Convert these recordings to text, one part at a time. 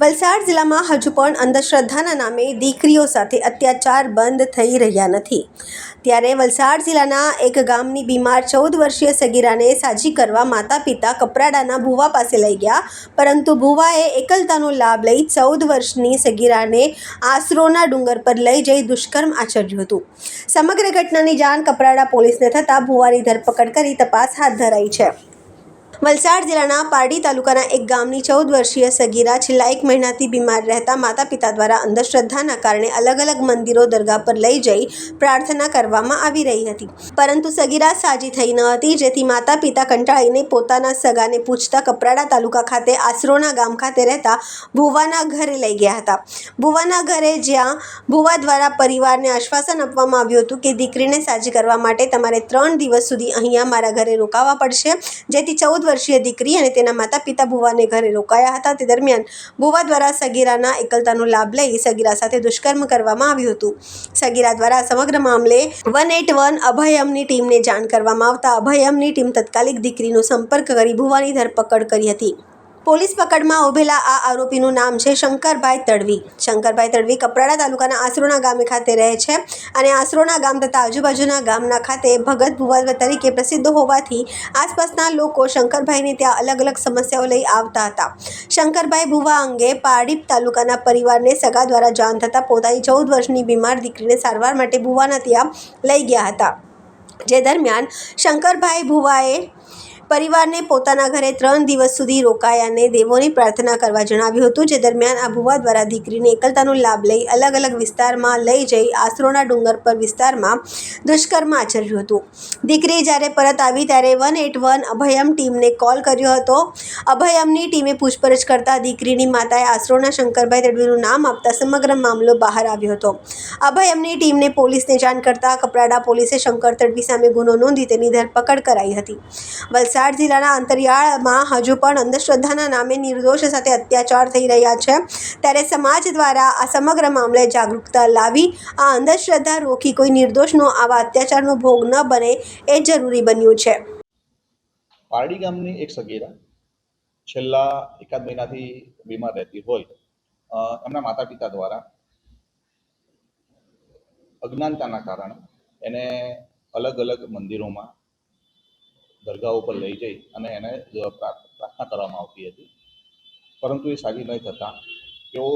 વલસાડ જિલ્લામાં હજુ પણ અંધશ્રદ્ધાના નામે દીકરીઓ સાથે અત્યાચાર બંધ થઈ રહ્યા નથી. ત્યારે વલસાડ જિલ્લાના એક ગામની બીમાર 14 વર્ષીય સગીરાને સાજી કરવા માતા પિતા કપરાડાના ભુવા પાસે લઈ ગયા, પરંતુ ભુવાએ એકલતાનો લાભ લઈ 14 વર્ષની સગીરાને આસરોના ડુંગર પર લઈ જઈ દુષ્કર્મ આચર્યું હતું. સમગ્ર ઘટનાની જાણ કપરાડા પોલીસને થતાં ભુવાની ધરપકડ કરી તપાસ હાથ ધરાઈ છે. વલસાડ જિલ્લાના પારડી તાલુકાના એક ગામની 14 વર્ષીય સગીરા છેલ્લા 1 મહિનાથી બીમાર રહેતા માતા પિતા દ્વારા અંધશ્રદ્ધાના કારણે અલગ અલગ મંદિરો દરગાહ પર લઈ જઈ પ્રાર્થના કરવામાં આવી રહી હતી, પરંતુ સગીરા સાજી થઈ ન હતી, જેથી માતા પિતા કંટાળીને પોતાના સગાને પૂછતા કપરાડા તાલુકા ખાતે આસરોના ગામ ખાતે રહેતા ભુવાના ઘરે લઈ ગયા હતા. ભુવાના ઘરે જ્યાં ભુવા દ્વારા પરિવારને આશ્વાસન આપવામાં આવ્યું હતું કે દીકરીને સાજી કરવા માટે તમારે 3 દિવસ સુધી અહીંયા મારા ઘરે રોકાવા પડશે, જેથી 14 વર્ષીય દીકરી અને તેના માતા પિતા ભુવાને ઘરે રોકાયા હતા. તે દરમિયાન ભુવા દ્વારા સગીરાના એકલતાનો લાભ લઈ સગીરા સાથે દુષ્કર્મ કરવામાં આવ્યું હતું. સગીરા દ્વારા સમગ્ર મામલે 181 અભયમની ટીમને જાણ કરવામાં આવતા અભયમની ટીમ તાત્કાલિક દીકરીનો સંપર્ક કરી ભુવાની ધરપકડ કરી હતી. પોલીસ પકડમાં ઉભેલા આ આરોપીનું નામ છે શંકરભાઈ તડવી. શંકરભાઈ તડવી કપરાડા તાલુકાના આસરોના ગામે ખાતે રહે છે અને આસરોના ગામ તથા આજુબાજુના ગામના ખાતે ભગત ભુવા તરીકે પ્રસિદ્ધ હોવાથી આસપાસના લોકો શંકરભાઈને ત્યાં અલગ અલગ સમસ્યાઓ લઈ આવતા હતા. શંકરભાઈ ભુવા અંગે પારડી તાલુકાના પરિવારને સગા દ્વારા જાણ થતાં પોતાની 14 વર્ષની બીમાર દીકરીને સારવાર માટે ભુવાના ત્યાં લઈ ગયા હતા. જે દરમિયાન શંકરભાઈ ભુવાએ પરિવારને પોતાના ઘરે 3 દિવસ સુધી રોકાય અને દેવોની પ્રાર્થના કરવા જણાવ્યું હતું. જે દરમિયાન આ ભુવા દ્વારા દીકરીને એકલતાનો લાભ લઈ અલગ અલગ વિસ્તારમાં લઈ જઈ આસરોના ડુંગર પર વિસ્તારમાં દુષ્કર્મ આચર્યું હતું. દીકરી જ્યારે પરત આવી ત્યારે 181 અભયમ ટીમને કોલ કર્યો હતો. અભયમની ટીમે પૂછપરછ કરતા દીકરીની માતાએ આસરોના શંકરભાઈ તડવીનું નામ આપતા સમગ્ર મામલો બહાર આવ્યો હતો. અભયમની ટીમને પોલીસને જાણ કરતા કપરાડા પોલીસે શંકર તડવી સામે ગુનો નોંધી તેની ધરપકડ કરાઈ હતી. વલસાડ જિલ્લાના અંતરિયાળમાં હજુ પણ અંધશ્રદ્ધાના નામે નિર્દોષ સાથે અત્યાચાર થઈ રહ્યા છે, ત્યારે સમાજ દ્વારા આ સમગ્ર મામલે જાગૃતતા લાવી આ અંધશ્રદ્ધા રોકી કોઈ નિર્દોષનો આવા અત્યાચારનો ભોગ ન બને એ જરૂરી બન્યું છે. પારડી ગામની એક સગીરા છેલ્લા 1 મહિનાથી બીમાર રહેતી હોય, એમના માતા પિતા દ્વારા અજ્ઞાનતાના કારણે એને અલગ અલગ મંદિરોમાં દરગાહો પર લઈ જઈ અને એને પ્રાર્થના કરવામાં આવતી હતી, પરંતુ એ સાજી નહીં થતાં તેઓ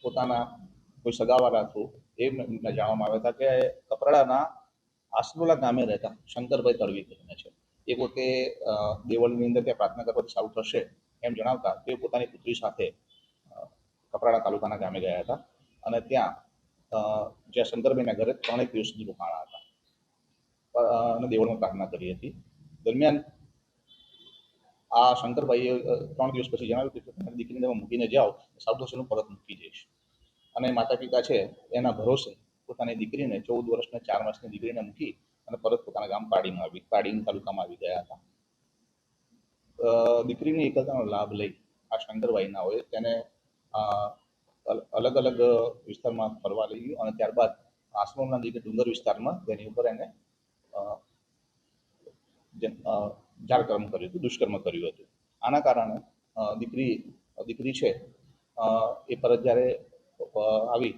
પોતાના કોઈ સગાવાળા થ્રુ એ જાણવામાં આવ્યા હતા કે કપરાડાના આસરોલા ગામે રહેતા શંકરભાઈ તડવી કરીને છે, એ પોતે દેવળની અંદર ત્યાં પ્રાર્થના કરવાથી સારું થશે એમ જણાવતા તે પોતાની પુત્રી સાથે કપરાડા તાલુકાના ગામે ગયા હતા અને ત્યાં જ્યાં શંકરભાઈના ઘરે 3 દિવસ સુધી રોકાણા હતા અને દેવળમાં પ્રાર્થના કરી હતી. દરમિયાન આ શંકરભાઈએ 3 દિવસ પછી જણાવ્યું કે તમારી દીકરીને તમે મૂકીને જાઓ, સારું થશે હું પરત મૂકી જઈશ. અને માતા પિતા છે એના ભરોસે પોતાની દીકરીને 14 વર્ષની 4 માસની દીકરીને મૂકી અને પરત પોતાના ગામ પારડી તાલુકામાં આવી ગયા હતા. દીકરીની એકલતાનો લાભ લઈ આ શંકરભાઈના હોય તેને અલગ અલગ વિસ્તારમાં ફરવા લઈ ગયો અને ત્યારબાદ આસરોના ડુંગર વિસ્તારમાં તેની ઉપર એને જાળકર્મ કર્યું હતું, દુષ્કર્મ કર્યું હતું. આના કારણે દીકરી છે એ પરત જ્યારે આવી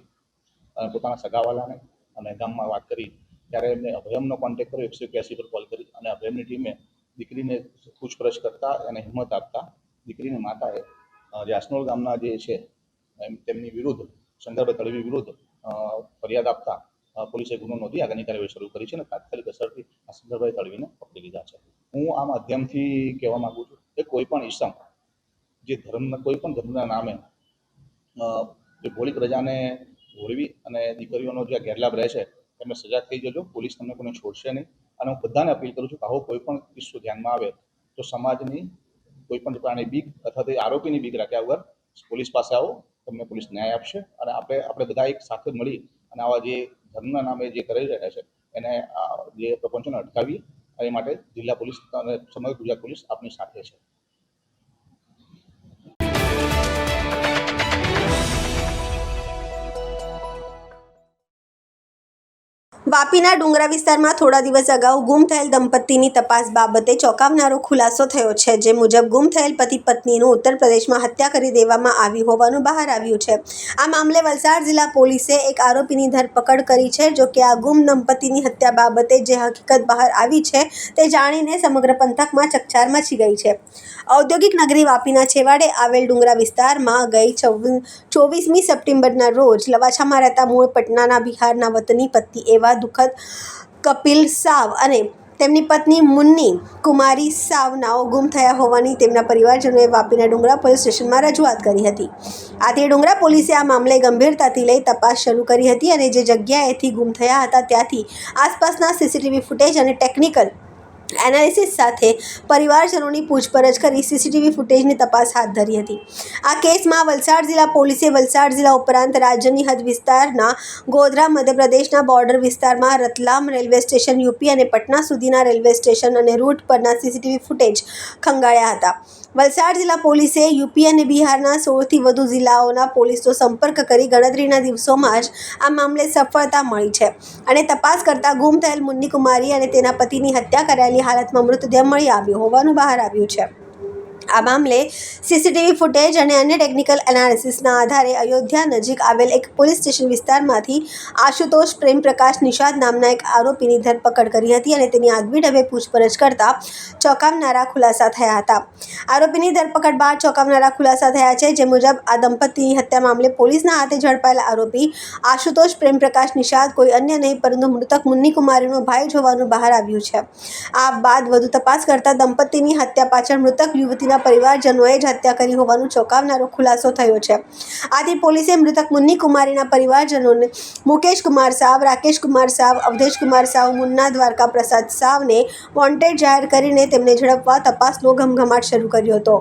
પોતાના સગાવાલાને અને ગામમાં વાત કરી ત્યારે એમને અભયમનો કોન્ટેક્ટ કર્યો, 181 પર કોલ કરી અને અભયમની ટીમે દીકરીને પૂછપરછ કરતા અને હિંમત આપતા દીકરીની માતાએ જે આસનોલ ગામના જે છે તેમની વિરુદ્ધ શંકરભાઈ તડવી વિરુદ્ધ ફરિયાદ આપતા પોલીસે ગુનો નોંધી આગળની કાર્યવાહી શરૂ કરી છે અને તાત્કાલિક અસરથી આ શંકરભાઈ તડવીને પકડી લીધા છે. હું આ માધ્યમથી કહેવા માંગુ છું કે કોઈ પણ ઈસમ જે કોઈ પણ ધર્મના નામે જે ભોળી પ્રજાને ભોળવી અને દીકરીઓનો જે ગેરલાભ રહે છે એમને સજાગ થઈ જજો. પોલીસ તમને કોઈને છોડશે નહીં અને હું બધાને અપીલ કરું છું કે આવો કોઈ પણ કિસ્સો ધ્યાનમાં આવે તો સમાજની કોઈ પણ પ્રકારની બીક અથવા તો આરોપીની બીક રાખ્યા વગર પોલીસ પાસે આવો, તમને પોલીસ ન્યાય આપશે અને આપણે બધા એક સાથે મળી અને આવા જે ધર્મના નામે જે કરી રહ્યા છે એને જે પ્રપંચોને અટકાવી એ માટે જિલ્લા પોલીસ અને સમગ્ર ગુજરાત પોલીસ આપની સાથે છે. વાપી વાપીના ડુંગરા વિસ્તારમાં થોડા દિવસ અગાઉ ગુમ થયેલ દંપતીની તપાસ બાબતે ચોંકાવનારો ખુલાસો થયો છે. જે મુજબ ગુમ થયેલ પતિ પત્નીનું ઉત્તર પ્રદેશમાં હત્યા કરી દેવામાં આવી હોવાનું બહાર આવ્યું છે. આ મામલે વલસાડ જિલ્લા પોલીસે એક આરોપીની ધરપકડ કરી છે. જો કે આ ગુમ દંપતીની હત્યા બાબતે જે હકીકત બહાર આવી છે તે જાણીને સમગ્ર પંથકમાં ચકચાર મચી ગઈ છે. ઔદ્યોગિક નગરી વાપીના છેવાડે આવેલ ડુંગરા વિસ્તારમાં ગઈ 24મી સપ્ટેમ્બરના રોજ લવાછામાં રહેતા મૂળ પટનાના બિહારના વતની પતિ એવા દુઃખદ કપિલ સાવ અને તેમની પત્ની મુન્ની કુમારી સાવનાઓ ગુમ થયા હોવાની તેમના પરિવારજનોએ વાપીના ડુંગરા પોલીસ સ્ટેશનમાં રજૂઆત કરી હતી. આથી ડુંગરા પોલીસે આ મામલે ગંભીરતાથી લઈ તપાસ શરૂ કરી હતી અને જે જગ્યાએથી ગુમ થયા હતા ત્યાંથી આસપાસના સીસીટીવી ફૂટેજ અને ટેકનિકલ એનાલિસિસ સાથે પરિવારજનોની પૂછપરછ કરી સીસીટીવી ફૂટેજની તપાસ હાથ ધરી હતી. આ કેસમાં વલસાડ જિલ્લા પોલીસે વલસાડ જિલ્લા ઉપરાંત રાજ્યની હદ વિસ્તારના ગોધરા, મધ્યપ્રદેશના બોર્ડર વિસ્તારમાં રતલામ રેલવે સ્ટેશન, યુપી અને પટના સુધીના રેલવે સ્ટેશન અને રૂટ પરના સીસીટીવી ફૂટેજ ખંગાળ્યા હતા. વલસાડ જિલ્લા પોલીસે યુપી અને બિહારના 16થી વધુ જિલ્લાઓના પોલીસનો સંપર્ક કરી ગણતરીના દિવસોમાં જ આ મામલે સફળતા મળી છે અને તપાસ કરતા ગુમ થયેલ મુન્ની કુમારી અને તેના પતિની હત્યા કરાયેલી હાલતમાં મૃતદેહ મળી આવ્યો હોવાનું બહાર આવ્યું છે. આ મામલે સીસીટીવી ફૂટેજ અને અન્ય ટેકનિકલ એનાલિસિસના આધારે અયોધ્યા નજીક આવેલ એક પોલીસ સ્ટેશન વિસ્તારમાંથી આશુતોષ પ્રેમપ્રકાશ નિષાદ નામના એક આરોપીની ધરપકડ કરી હતી અને તેની આગવી ઢબે પૂછપરછ કરતા ચોંકાવનારા ખુલાસા થયા હતા. આરોપીની ધરપકડ બાદ ચોંકાવનારા ખુલાસા થયા છે. જે મુજબ આ દંપતીની હત્યા મામલે પોલીસના હાથે ઝડપાયેલા આરોપી આશુતોષ પ્રેમપ્રકાશ નિષાદ કોઈ અન્ય નહીં પરંતુ મૃતક મુન્ની કુમારીનો ભાઈ જ હોવાનું બહાર આવ્યું છે. આ બાદ વધુ તપાસ કરતા દંપતીની હત્યા પાછળ મૃતક યુવતીના પરિવારજનોએ જ હત્યા કરી હોવાનો ચોંકાવનારો ખુલાસો થયો છે. આથી પોલીસે મૃતક મુન્ની કુમારીના પરિવારજનોને મુકેશ કુમાર સાવ, રાકેશ કુમાર સાવ, અવધેશ કુમાર સાવ, મુન્ના દ્વારકા પ્રસાદ સાવને વોન્ટેડ જાહેર કરીને તેમને ઝડપવા તપાસનો ઘમઘમાટ શરૂ કર્યો હતો.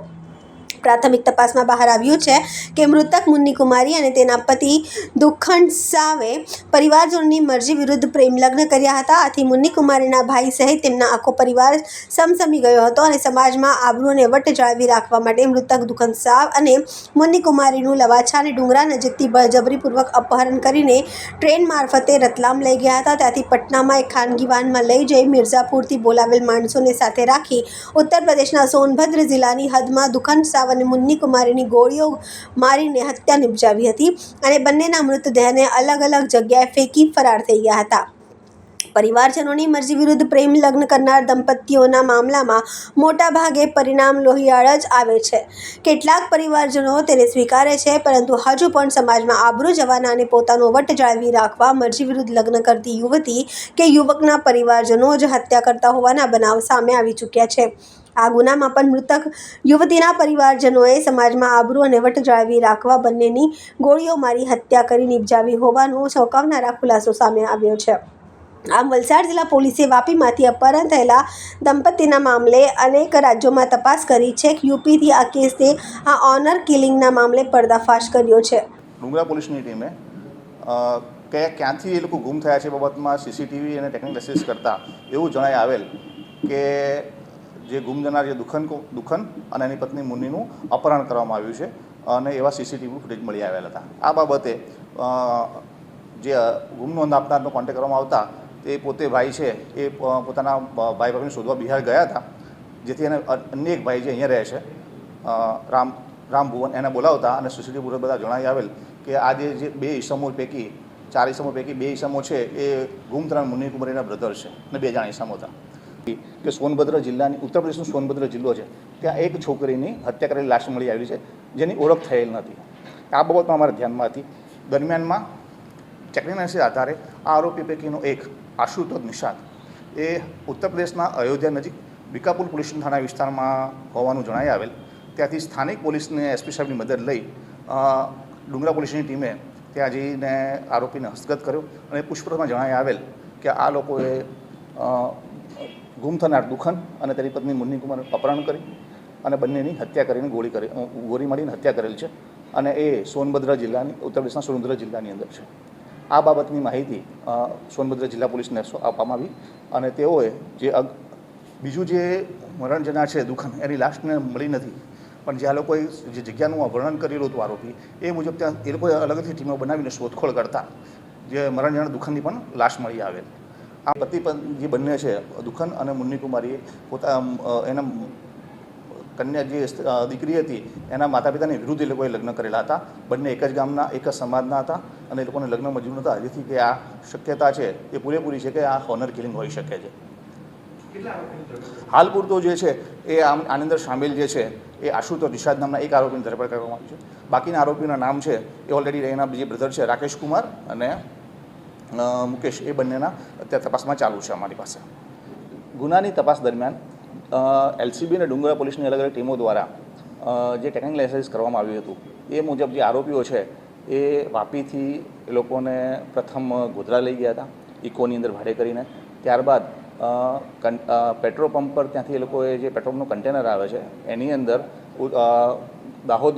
પ્રાથમિક તપાસમાં બહાર આવ્યું છે કે મૃતક મુન્ની કુમારી અને તેના પતિ દુખંડ સાવે પરિવારજનોની મરજી વિરુદ્ધ પ્રેમ લગ્ન કર્યા હતા. આથી મુન્ની કુમારીના ભાઈ સહિત તેમના આખો પરિવાર સમસમી ગયો હતો અને સમાજમાં આબરૂ અને વટ જાળવી રાખવા માટે મૃતક દુખંડ સાવ અને મુન્ની કુમારીનું લવાછા અને ડુંગરા નજીકથી બળજબરીપૂર્વક અપહરણ કરીને ટ્રેન મારફતે રતલામ લઈ ગયા હતા. ત્યાંથી પટનામાં એક ખાનગી વાનમાં લઈ જઈ મિર્ઝાપુરથી બોલાવેલ માણસોને સાથે રાખી ઉત્તર પ્રદેશના સોનભદ્ર જિલ્લાની હદમાં દુખંડ સાવ અને મુન્ની કુમારીની ગોળીઓ મારીને હત્યા નિપજાવી હતી અને બંનેના મૃતદેહને અલગ અલગ જગ્યાએ ફેંકી ફરાર થઈ ગયા હતા. પરિવારજનોની મરજી વિરુદ્ધ પ્રેમ લગ્ન કરનાર દંપતીઓના મામલામાં મોટા ભાગે પરિણામ લોહિયાળ જ આવે છે. કેટલાક પરિવારજનો તેને સ્વીકારે છે પરંતુ હજુ પણ સમાજમાં આબરૂ જવાના અને પોતાનો વટ જાળવી રાખવા મરજી વિરુદ્ધ લગ્ન કરતી યુવતી કે યુવકના પરિવારજનો જ હત્યા કરતા હોવાના બનાવ સામે આવી ચૂક્યા છે. આ ગુનામાં પણ મૃતક યુવતીના પરિવારજનોએ સમાજમાં આબરૂ અને વટ જાળવી રાખવા બંનેની ગોળીઓ મારી હત્યા કરી નિપજાવી હોવાનો ચોંકાવનારા ખુલાસો સામે આવ્યો છે. આમ વલસાડ જિલ્લા પોલીસે વાપીમાંથી અપહરણ થયેલા દંપતીના મામલે અનેક રાજ્યોમાં તપાસ કરી છે. યુપીથી આ કેસને આ ઓનર કિલિંગના મામલે પર્દાફાશ કર્યો છે. ડુંગરા પોલીસની ટીમે ક્યાંથી એ લોકો ગુમ થયા છે બાબતમાં સીસીટીવી અને ટેકનિકલ એનાલિસિસ કરતા એવું જણાઈ આવેલ કે જે ગુમ જનાર જે દુખન અને એની પત્ની મુન્નીનું અપહરણ કરવામાં આવ્યું છે અને એવા સીસીટીવી ફૂટેજ મળી આવેલા હતા. આ બાબતે જે ગુમ નોંધ આપનારનો કોન્ટેક્ટ કરવામાં આવતા તે પોતે ભાઈ છે એ પોતાના ભાઈ ભાભીને શોધવા બિહાર ગયા હતા. જેથી એને અન્ય એક ભાઈ જે અહીંયા રહે છે રામ ભુવન એને બોલાવતા અને સીસીટીવી ફૂટેજ બધા જણાવી આવેલ કે આ જે બે ઈસમો પૈકી 4 ઈસમો પૈકી 2 ઈસમો છે એ ગુમ થનાર મુન્ની કુમારીના બ્રધર છે અને 2 જણા ઈસમો હતા. કે સોનભદ્ર જિલ્લાની ઉત્તર પ્રદેશનો સોનભદ્ર જિલ્લો છે ત્યાં એક છોકરીની હત્યા કરેલી લાશ મળી આવી છે જેની ઓળખ થયેલ નથી. આ બાબતમાં અમારા ધ્યાનમાં હતી. દરમિયાનમાં ટેકનિકલ આધારે આ આરોપી પૈકીનો એક આશુતોષ નિષાદ એ ઉત્તર પ્રદેશના અયોધ્યા નજીક બીકાપુર પોલીસ થાણા વિસ્તારમાં હોવાનું જણાઈ આવેલ. ત્યાંથી સ્થાનિક પોલીસને એસપી સાહેબની મદદ લઈ ડુંગરા પોલીસની ટીમે ત્યાં જઈને આરોપીને હસ્તગત કર્યો અને પૂછપરછમાં જણાઈ આવેલ કે આ લોકોએ ગુમ થનાર દુખન અને તેની પત્ની મુન્ની કુમારનું અપહરણ કરી અને બંનેની હત્યા કરીને ગોળી મારીને હત્યા કરેલ છે અને એ સોનભદ્ર જિલ્લાની ઉત્તર પ્રદેશના સોનભદ્ર જિલ્લાની અંદર છે. આ બાબતની માહિતી સોનભદ્ર જિલ્લા પોલીસને આપવામાં આવી અને તેઓએ જે બીજું જે મરણ જનાર છે દુખન એની લાશને મળી નથી પણ જે આ લોકોએ જે જગ્યાનું વર્ણન કરેલું હતું આરોપી એ મુજબ ત્યાં એ લોકોએ અલગથી ટીમો બનાવીને શોધખોળ કરતા જે મરણ જનાર દુખનની પણ લાશ મળી આવેલ. આ પતિ જે બંને છે દુખન અને મુન્ની કુમારીએ એના કન્યા જે દીકરી હતી એના માતા પિતાની વિરુદ્ધ એ લોકોએ લગ્ન કરેલા હતા. બંને એક જ ગામના એક જ સમાજના હતા અને એ લોકોને લગ્ન મંજૂર નહોતા. જેથી કે આ શક્યતા છે એ પૂરેપૂરી છે કે આ હોનર કિલિંગ હોઈ શકે છે. હાલ પૂરતો જે છે એ આની અંદર સામેલ જે છે એ આશુતોષ નિષાદ નામના એક આરોપીની ધરપકડ કરવામાં આવી છે. બાકીના આરોપીના નામ છે એ ઓલરેડી એના જે બ્રધર છે રાકેશ કુમાર અને મુકેશ, એ બંનેના અત્યારે તપાસમાં ચાલુ છે અમારી પાસે. ગુનાની તપાસ દરમિયાન LCB અને ડુંગરા પોલીસની અલગ અલગ ટીમો દ્વારા જે ટેકનિકલ એનાલિસિસ કરવામાં આવ્યું હતું એ મુજબ જે આરોપીઓ છે એ વાપીથી એ લોકોને પ્રથમ ગોધરા લઈ ગયા હતા ઇકોની અંદર ભાડે કરીને. ત્યારબાદ પેટ્રોલ પંપ પર ત્યાંથી એ લોકોએ જે પેટ્રોલનું કન્ટેનર આવે છે એની અંદર દાહોદ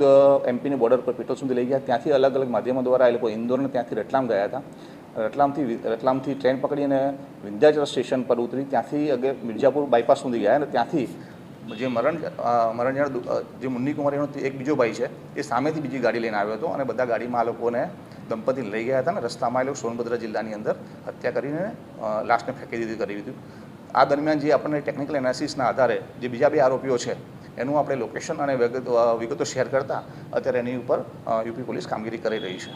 MPની બોર્ડર પર પેટ્રોલ સુધી લઈ ગયા. ત્યાંથી અલગ અલગ માધ્યમો દ્વારા એ લોકો ઇન્દોરને ત્યાંથી રતલામ ગયા હતા. રતલામથી ટ્રેન પકડીને વિંધ્યાચલ સ્ટેશન પર ઉતરી ત્યાંથી અગર મિર્જાપુર બાયપાસ સુધી ગયા અને ત્યાંથી જે મરણજણ જે મુન્ની કુમારીનો એક બીજો ભાઈ છે એ સામેથી બીજી ગાડી લઈને આવ્યો હતો અને બધા ગાડીમાં આ લોકોને દંપતી લઈ ગયા હતા અને રસ્તામાં એ લોકો સોનભદ્ર જિલ્લાની અંદર હત્યા કરીને લાશને ફેંકી દીધી કરી દીધું. આ દરમિયાન જે આપણને ટેકનિકલ એનાલિસિસના આધારે જે બીજા બે આરોપીઓ છે એનું આપણે લોકેશન અને વિગતો શેર કરતાં અત્યારે એની ઉપર યુપી પોલીસ કામગીરી કરી રહી છે.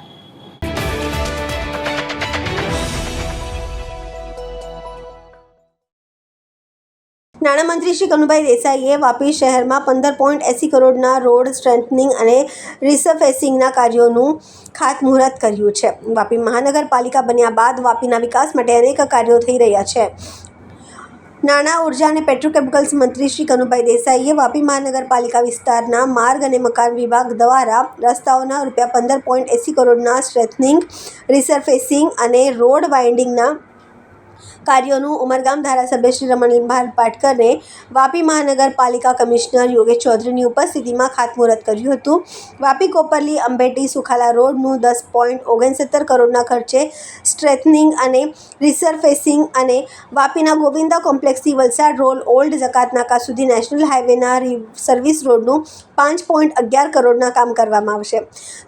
નાણામંત્રી શ્રી કનુભાઈ દેસાઈએ વાપી શહેરમાં 15.80 કરોડના રોડ સ્ટ્રેન્થનિંગ અને રિસર્ફેસિંગના કાર્યોનું ખાતમુહૂર્ત કર્યું છે. વાપી મહાનગરપાલિકા બન્યા બાદ વાપીના વિકાસ માટે અનેક કાર્યો થઈ રહ્યા છે. નાણાં, ઉર્જા અને પેટ્રોકેમિકલ્સ મંત્રી શ્રી કનુભાઈ દેસાઈએ વાપી મહાનગરપાલિકા વિસ્તારના માર્ગ અને મકાન વિભાગ દ્વારા રસ્તાઓના ₹15.80 કરોડના સ્ટ્રેથનિંગ, રિસર્ફેસિંગ અને રોડ વાઇન્ડિંગના કાર્યોનું ઉમરગામ ધારાસભ્ય શ્રી રમણલાલ પાટકરને વાપી મહાનગરપાલિકા કમિશનર યોગેશ ચૌધરીની ઉપસ્થિતિમાં ખાતમુહૂર્ત કર્યું હતું. વાપી કોપરલી અંબેટી સુખાલા રોડનું 10.69 કરોડના ખર્ચે સ્ટ્રેથનિંગ અને રિસર્ફેસિંગ અને વાપીના ગોવિંદા કોમ્પ્લેક્સથી વલસાડ રોડ ઓલ્ડ જકાત નાકા સુધી નેશનલ હાઈવેના સર્વિસ રોડનું 5.11 કરોડના કામ કરવામાં આવશે.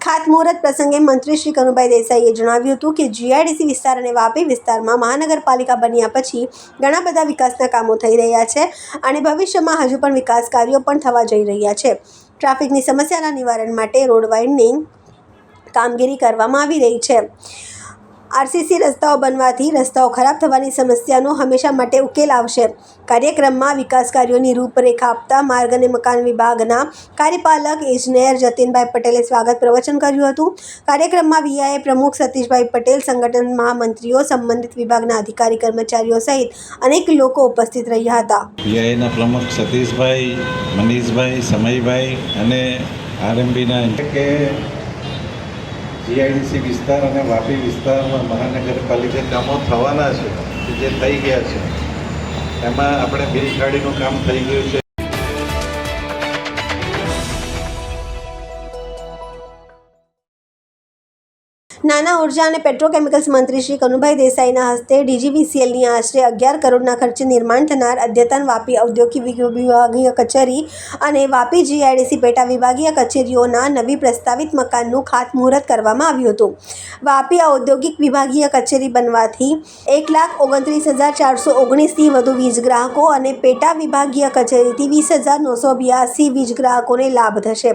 ખાતમુહૂર્ત પ્રસંગે મંત્રી શ્રી કનુભાઈ દેસાઈએ જણાવ્યું હતું કે GIDC વિસ્તાર અને વાપી વિસ્તારમાં મહાનગરપાલિકા બન્યા પછી ઘણા બધા વિકાસના કામો થઈ રહ્યા છે અને ભવિષ્યમાં હજુ પણ વિકાસ કાર્યો પણ થવા જઈ રહ્યા છે. ટ્રાફિકની સમસ્યાના નિવારણ માટે રોડ વાઇન્ડિંગ કામગીરી કરવામાં આવી રહી છે. RCC રસ્તાઓ બનવાથી રસ્તાઓ ખરાબ થવાની સમસ્યાનો હંમેશા માટે ઉકેલ આવશે. કાર્યક્રમમાં વિકાસ કાર્યોની રૂપરેખા આપતા માર્ગ અને મકાન વિભાગના કાર્યપાલક ઇજનેર જતીનભાઈ પટેલે સ્વાગત પ્રવચન કર્યું હતું. કાર્યક્રમમાં VIA પ્રમુખ સતીશભાઈ પટેલ, સંગઠન મહામંત્રીઓ, સંબંધિત વિભાગના અધિકારી કર્મચારીઓ સહિત અનેક લોકો ઉપસ્થિત રહ્યા હતા. VIAના પ્રમુખ સતીશભાઈ, મનીષભાઈ, સમયભાઈ અને RMBના કે GIDC વિસ્તાર અને વાપી વિસ્તારમાં મહાનગરપાલિકા કામો થવાના છે, જે થઈ ગયા છે એમાં આપણે બિલ ગાડીનું કામ થઈ ગયું છે. નાણાં, ઉર્જા અને પેટ્રોકેમિકલ્સ મંત્રી શ્રી કનુભાઈ દેસાઈના હસ્તે DGVCLની આશરે 11 કરોડના ખર્ચે નિર્માણ થનાર અદ્યતન વાપી ઔદ્યોગિક વિભાગીય કચેરી અને વાપી GIDC પેટા વિભાગીય કચેરીઓના નવી પ્રસ્તાવિત મકાનનું ખાતમુહૂર્ત કરવામાં આવ્યું હતું. વાપી ઔદ્યોગિક વિભાગીય કચેરી બનવાથી 1,29,419થી વધુ વીજ ગ્રાહકો અને પેટા વિભાગીય કચેરીથી 20,982 વીજ ગ્રાહકોને લાભ થશે.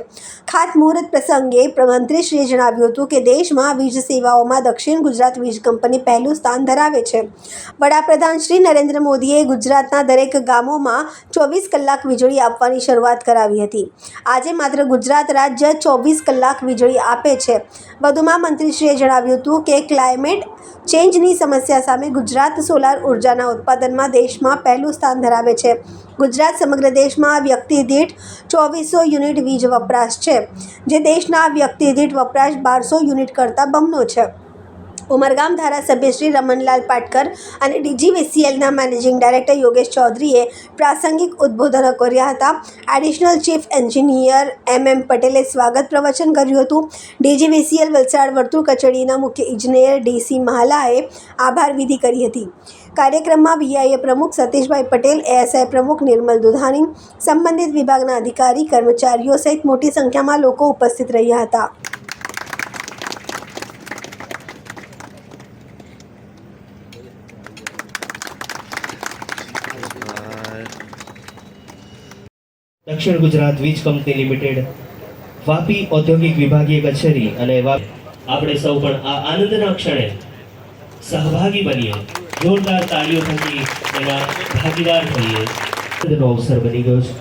ખાતમુહૂર્ત પ્રસંગે મંત્રીશ્રીએ જણાવ્યું હતું કે દેશમાં વીજ સેવાઓમાં દક્ષિણ ગુજરાત વીજ કંપની પહેલું સ્થાન ધરાવે છે. વડાપ્રધાન શ્રી નરેન્દ્ર મોદીએ ગુજરાતના દરેક ગામોમાં 24 કલાક વીજળી આપવાની શરૂઆત કરાવી હતી. આજે માત્ર ગુજરાત રાજ્ય 24 કલાક વીજળી આપે છે. વધુમાં મંત્રીશ્રીએ જણાવ્યું હતું કે ક્લાઇમેટ ચેન્જની સમસ્યા સામે ગુજરાત સોલાર ઉર્જાના ઉત્પાદનમાં દેશમાં પહેલું સ્થાન ધરાવે છે. ગુજરાત સમગ્ર દેશમાં વ્યક્તિ દીઠ 2400 યુનિટ વીજ વપરાશ છે, જે દેશના વ્યક્તિ દીઠ વપરાશ 1200 યુનિટ કરતાં બમણો છે. ઉમરગામ ધારાસભ્ય શ્રી રમણલાલ પાટકર અને DGVCLના મેનેજિંગ ડાયરેક્ટર યોગેશ ચૌધરીએ પ્રાસંગિક ઉદ્બોધનો કર્યા હતા. એડિશનલ ચીફ એન્જિનિયર MM પટેલે સ્વાગત પ્રવચન કર્યું હતું. DGVCL વલસાડ વર્તુળ કચેરીના મુખ્ય ઇજનેર DC મહાલાએ આભાર વિધિ કરી હતી. કાર્યક્રમમાં VIA પ્રમુખ સતીશભાઈ પટેલ, ASI પ્રમુખ નિર્મલ દુધાણી, સંબંધિત વિભાગના અધિકારી, કર્મચારીઓ સહિત મોટી સંખ્યામાં લોકો ઉપસ્થિત રહ્યા હતા. દક્ષિણ ગુજરાત વીજ કંપની લિમિટેડ, વાપી ઔદ્યોગિક વિભાગીય કચેરી અને આપણે સૌ પણ આ આનંદના ક્ષણે સહભાગી બનીએ, જોરદાર તાળીઓ થકી એના ભાગીદાર થઈએ. આનંદનો અવસર બની ગયો છે.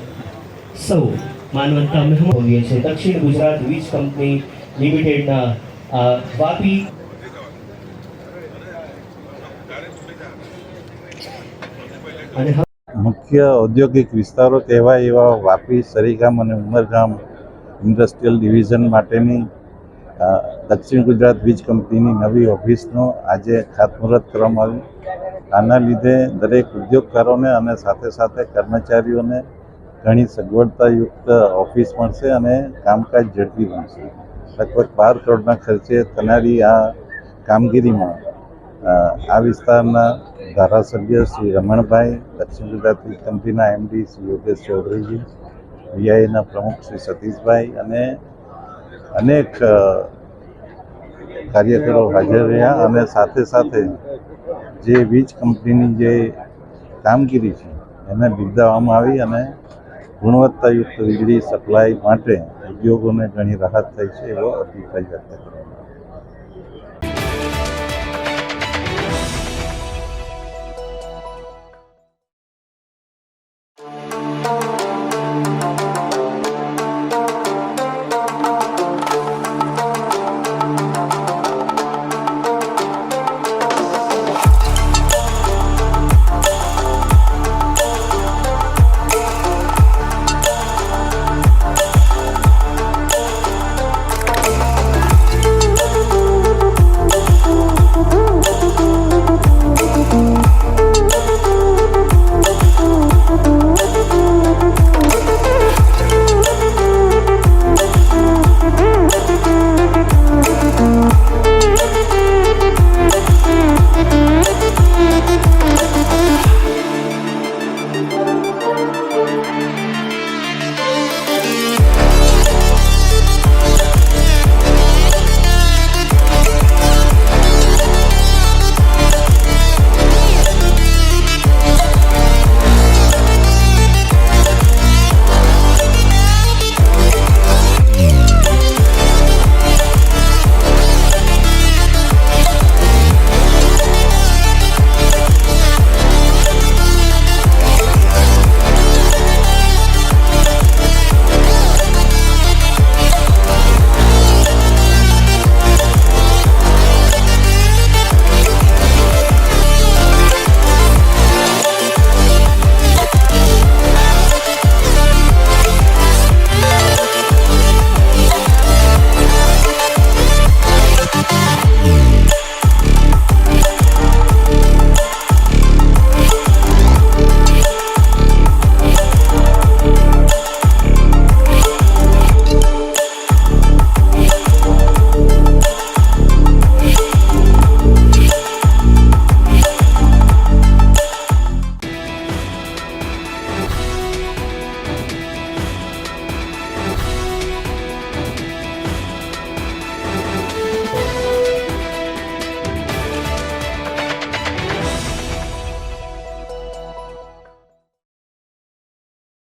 સૌ માનવતા મહેમાન હોઈએ છે દક્ષિણ ગુજરાત વીજ કંપની લિમિટેડના વાપી અને મુખ્ય ઔદ્યોગિક વિસ્તારો કહેવાય એવા વાપી, સરીગામ અને ઉમરગામ ઇન્ડસ્ટ્રીયલ ડિવિઝન માટેની દક્ષિણ ગુજરાત વીજ કંપનીની નવી ઓફિસનો આજે ખાતમુહૂર્ત કરવામાં આવ્યું. આના લીધે દરેક ઉદ્યોગકારોને અને સાથે સાથે કર્મચારીઓને ઘણી સગવડતાયુક્ત ઓફિસ મળશે અને કામકાજ ઝડપી બનશે. લગભગ 12 કરોડના ખર્ચે થનારી આ કામગીરીમાં આ વિસ્તારના ધારાસભ્ય શ્રી રમણભાઈ, દક્ષિણ ગુજરાત વીજ કંપનીના એમડી શ્રી યોગેશ ચૌધરીજી, વીઆઈના પ્રમુખ શ્રી સતીશભાઈ અને અનેક કાર્યકરો હાજર રહ્યા અને સાથે સાથે જે વીજ કંપનીની જે કામગીરી છે એને બિરદાવવામાં આવી અને ગુણવત્તાયુક્ત વીજળી સપ્લાય માટે ઉદ્યોગોને ઘણી રાહત થઈ છે એવો અભિપ્રાય વ્યક્ત કરવામાં આવ્યો.